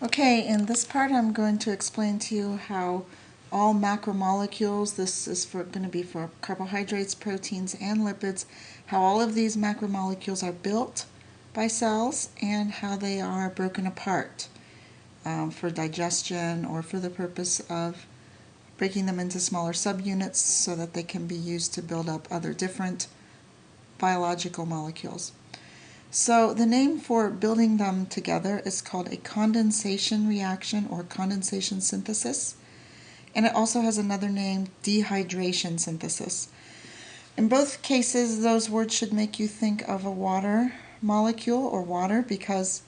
Okay, in this part I'm going to explain to you how all macromolecules, this is going to be for carbohydrates, proteins, and lipids, how all of these macromolecules are built by cells and how they are broken apart for digestion or for the purpose of breaking them into smaller subunits so that they can be used to build up other different biological molecules. So the name for building them together is called a condensation reaction or condensation synthesis, and it also has another name, dehydration synthesis. In both cases, those words should make you think of a water molecule or water because,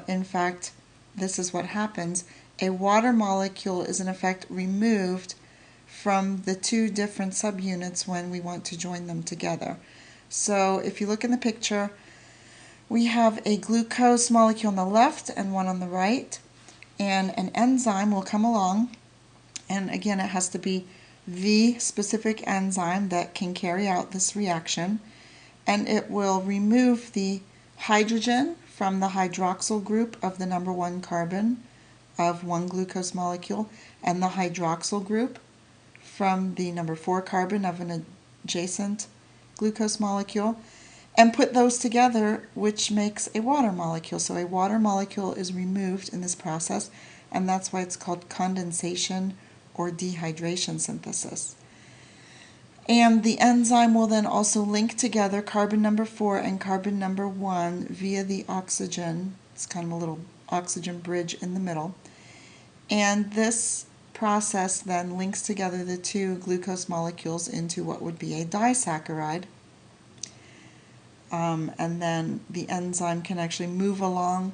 in fact, this is what happens. A water molecule is in effect removed from the two different subunits when we want to join them together. So if you look in the picture, we have a glucose molecule on the left and one on the right, and an enzyme will come along, and again it has to be the specific enzyme that can carry out this reaction, and it will remove the hydrogen from the hydroxyl group of the number 1 carbon of one glucose molecule and the hydroxyl group from the number 4 carbon of an adjacent glucose molecule, and put those together, which makes a water molecule. So a water molecule is removed in this process, and that's why it's called condensation or dehydration synthesis. And the enzyme will then also link together carbon number 4 and carbon number 1 via the oxygen. It's kind of a little oxygen bridge in the middle. And this process then links together the two glucose molecules into what would be a disaccharide. And then the enzyme can actually move along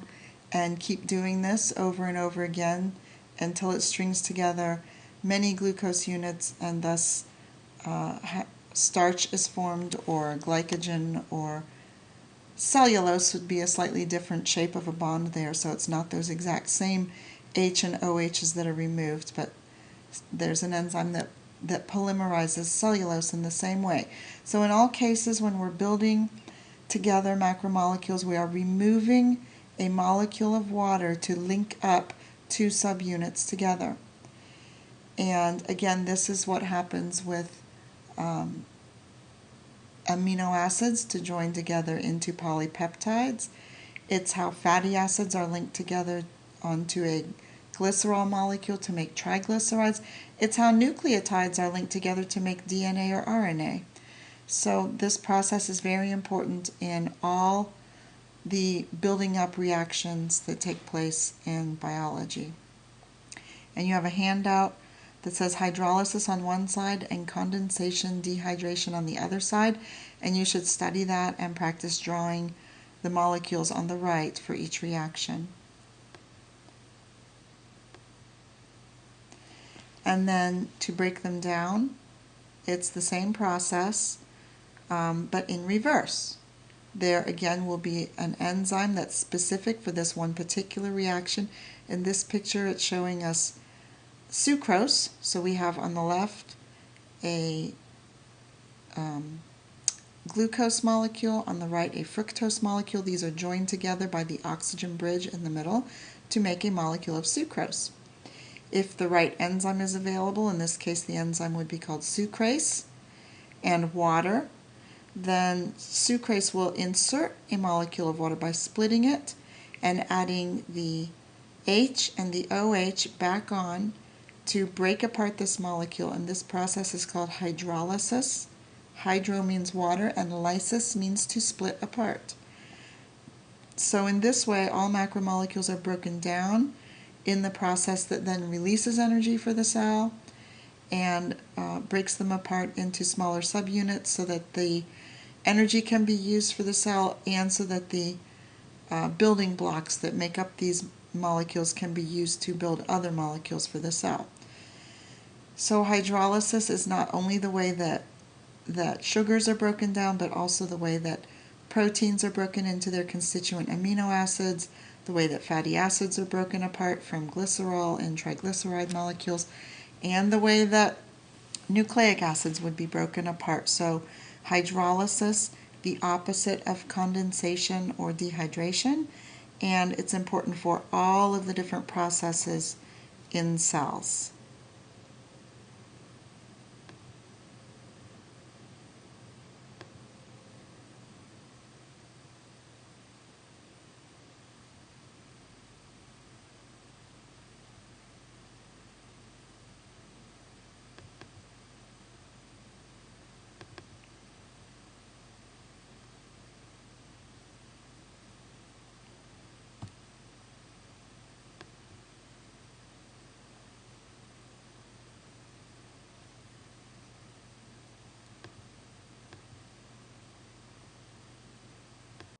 and keep doing this over and over again until it strings together many glucose units, and thus starch is formed, or glycogen, or cellulose would be a slightly different shape of a bond there, so it's not those exact same H and OHs that are removed, but there's an enzyme that polymerizes cellulose in the same way. So in all cases when we're building together macromolecules, we are removing a molecule of water to link up two subunits together. And again, this is what happens with amino acids to join together into polypeptides. It's how fatty acids are linked together onto a glycerol molecule to make triglycerides. It's how nucleotides are linked together to make DNA or RNA. So this process is very important in all the building up reactions that take place in biology. And you have a handout that says hydrolysis on one side and condensation dehydration on the other side, and you should study that and practice drawing the molecules on the right for each reaction. And then to break them down, it's the same process, but in reverse. There again will be an enzyme that's specific for this one particular reaction. In this picture it's showing us sucrose. So we have on the left a glucose molecule, on the right a fructose molecule. These are joined together by the oxygen bridge in the middle to make a molecule of sucrose. If the right enzyme is available, in this case the enzyme would be called sucrase, and water, then sucrase will insert a molecule of water by splitting it and adding the H and the OH back on to break apart this molecule, and this process is called hydrolysis. Hydro means water and lysis means to split apart. So in this way all macromolecules are broken down in the process that then releases energy for the cell and breaks them apart into smaller subunits so that the energy can be used for the cell and so that the building blocks that make up these molecules can be used to build other molecules for the cell. So hydrolysis is not only the way that sugars are broken down, but also the way that proteins are broken into their constituent amino acids, the way that fatty acids are broken apart from glycerol and triglyceride molecules, and the way that nucleic acids would be broken apart. So hydrolysis, the opposite of condensation or dehydration, and it's important for all of the different processes in cells.